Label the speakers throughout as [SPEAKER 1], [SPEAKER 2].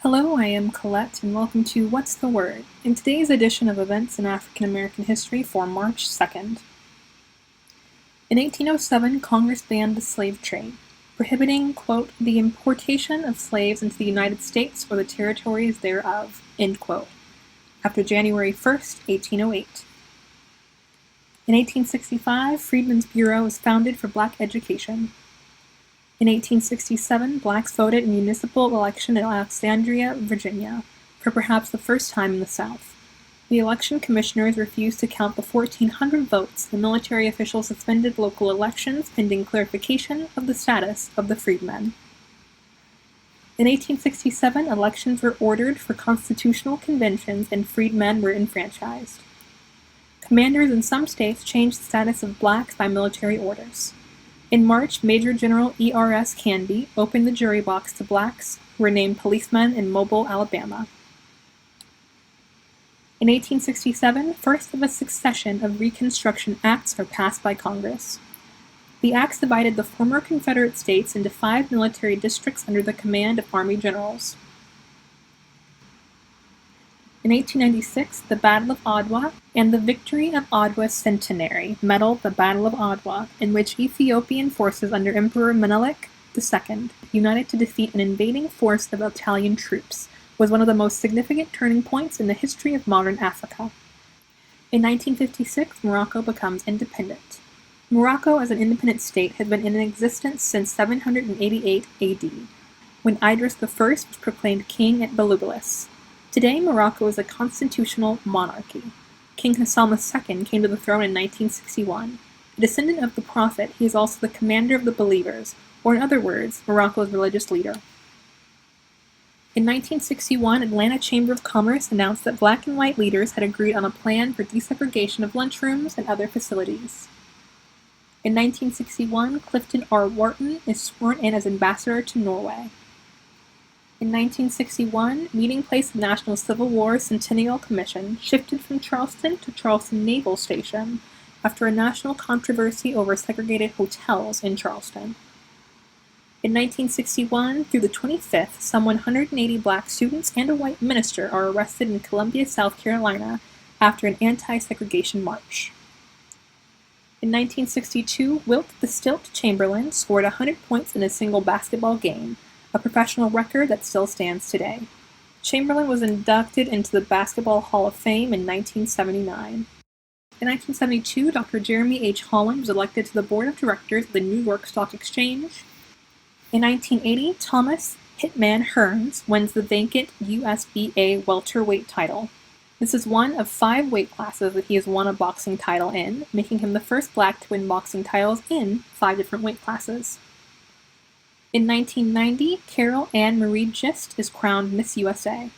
[SPEAKER 1] Hello, I am Colette, and welcome to What's the Word? In today's edition of Events in African American History for March 2nd. In 1807, Congress banned the slave trade, prohibiting, quote, the importation of slaves into the United States or the territories thereof, end quote, after January 1st, 1808. In 1865, Freedmen's Bureau was founded for black education. In 1867, blacks voted in a municipal election in Alexandria, Virginia, for perhaps the first time in the South. The election commissioners refused to count the 1,400 votes. The military officials suspended local elections pending clarification of the status of the freedmen. In 1867, elections were ordered for constitutional conventions and freedmen were enfranchised. Commanders in some states changed the status of blacks by military orders. In March, Major General E.R.S. Canby opened the jury box to blacks who were named policemen in Mobile, Alabama. In 1867, first of a succession of Reconstruction Acts are passed by Congress. The acts divided the former Confederate states into 5 military districts under the command of Army generals. In 1896, the Battle of Adwa and the Victory of Adwa Centenary medal the Battle of Adwa, in which Ethiopian forces under Emperor Menelik II, united to defeat an invading force of Italian troops, was one of the most significant turning points in the history of modern Africa. In 1956, Morocco becomes independent. Morocco as an independent state has been in existence since 788 AD, when Idris I was proclaimed king at Bulubalis. Today, Morocco is a constitutional monarchy. King Hassan II came to the throne in 1961. A descendant of the Prophet, he is also the commander of the believers, or in other words, Morocco's religious leader. In 1961, Atlanta Chamber of Commerce announced that black and white leaders had agreed on a plan for desegregation of lunchrooms and other facilities. In 1961, Clifton R. Wharton is sworn in as ambassador to Norway. In 1961, meeting place of National Civil War Centennial Commission shifted from Charleston to Charleston Naval Station after a national controversy over segregated hotels in Charleston. In 1961 through the 25th, some 180 black students and a white minister are arrested in Columbia, South Carolina after an anti-segregation march. In 1962, Wilt the Stilt Chamberlain scored 100 points in a single basketball game, a professional record that still stands today. Chamberlain was inducted into the Basketball Hall of Fame in 1979. In 1972, Dr. Jeremy H. Holland was elected to the board of directors of the New York Stock Exchange. In 1980, Thomas Hitman Hearns wins the vacant USBA welterweight title. This is one of 5 weight classes that he has won a boxing title in, making him the first black to win boxing titles in 5 different weight classes. In 1990, Carol Ann Marie Gist is crowned Miss USA.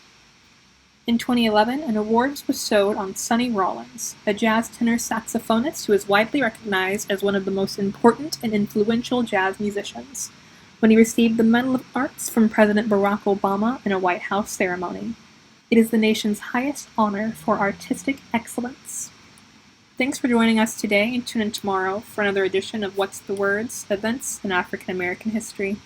[SPEAKER 1] In 2011, an award was bestowed on Sonny Rollins, a jazz tenor saxophonist who is widely recognized as one of the most important and influential jazz musicians, when he received the Medal of Arts from President Barack Obama in a White House ceremony. It is the nation's highest honor for artistic excellence. Thanks for joining us today, and tune in tomorrow for another edition of What's the Words? Events in African American History.